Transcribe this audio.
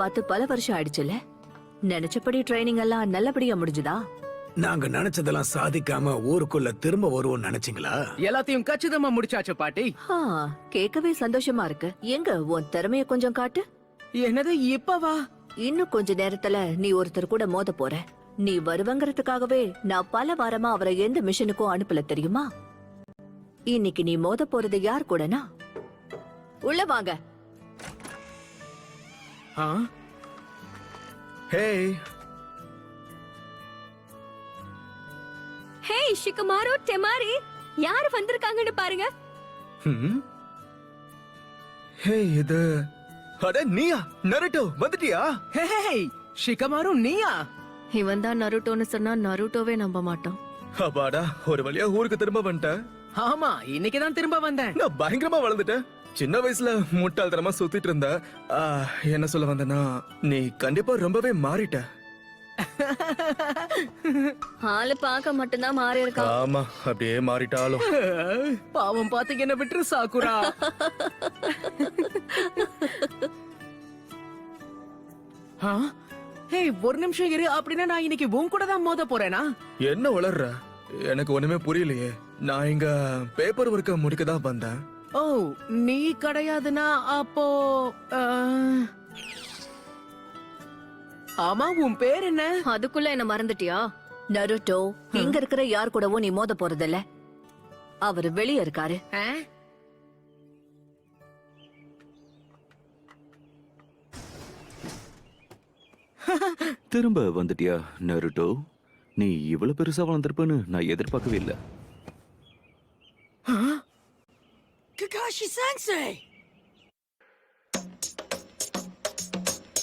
பார்த்து பல வருஷம் ஆயிடுச்சுல. நினைச்சபடி ட்ரைனிங் எல்லாம் நல்லபடியா முடிஞ்சுதா? நாங்க நினைச்சதெல்லாம் சாதிக்காம ஊருக்குள்ள திரும்ப வருவோம் நினைச்சீங்களா? எல்லாத்தையும் கச்சிதமா முடிச்சாச்சு பாட்டி. கேட்கவே சந்தோஷமா இருக்கு. எங்க உன் திறமைய கொஞ்சம் காட்டு. என்னது இப்பவா? இன்னும் கொஞ்ச நேரத்துல நீ ஒருத்தர் கூட மோத போற. நீ வருவங்கிறதுக்காகவே நான் பல வாரமா அவரை எந்த மிஷனுக்கும் அனுப்பல தெரியுமா? இன்னைக்கு நீ மோத போறது யார் கூடனா? உள்ள வாங்க. ஹே ஷிகமாரு டெமாரி, யார் வந்திருக்காங்கன்னு பாருங்க. ஹே இது அட நீயா? நருட்டோ வந்துட்டியா? ஹே ஷிகமாரு நீயா? இவன் தான் நருட்டோன்னு சொன்னா நருட்டோவே நம்ப மாட்டான். அப்பாடா, ஒரு வழியா ஊருக்கு திரும்ப வந்துட்டேன். ஆமா, இன்னைக்குதான் திரும்ப வந்தேன். நான் பயங்கரமா வளர்ந்துட்டேன். சின்ன வயசுல முட்டாள்தனமா சுத்திட்டு இருந்த. என்ன சொல்ல வந்தனா, நீ கண்டிப்பா ரொம்பவே மாறிட்ட. ஆளு பார்க்க மட்டும்தான் மாறி இருக்கான். ஆமா, அப்படியே மாறிட்டாலும். பாவம் பாத்து என்ன விட்டுரு சாக்குரா. ஹே ஒரு நிமிஷம் இரு. அப்படின்னா நான் இன்னைக்கு உன் கூட தான் மோத போறேனா? என்ன வளர்ற? எனக்கு ஒண்ணுமே புரியலையே. நான் இங்க பேப்பர் ஒர்க்க முடிக்க தான் வந்தேன். ஓ, நீ கிடையாதுனா அப்போ ஆமா, உன் பேர் என்ன? அதுக்குள்ள என்ன மறந்துட்டியா? நருட்டோ, இங்க இருக்கிற யார் கூடவும் நீ மோத போறதில்ல. அவரு வெளியே இருக்காரு. திரும்ப வந்துட்டியா நருட்டோ? நீ இவ்வளவு பெருசா வளர்ந்திருப்பன்னு நான் எதிர்பார்க்கவே இல்லை. ககாஷி சான்சே,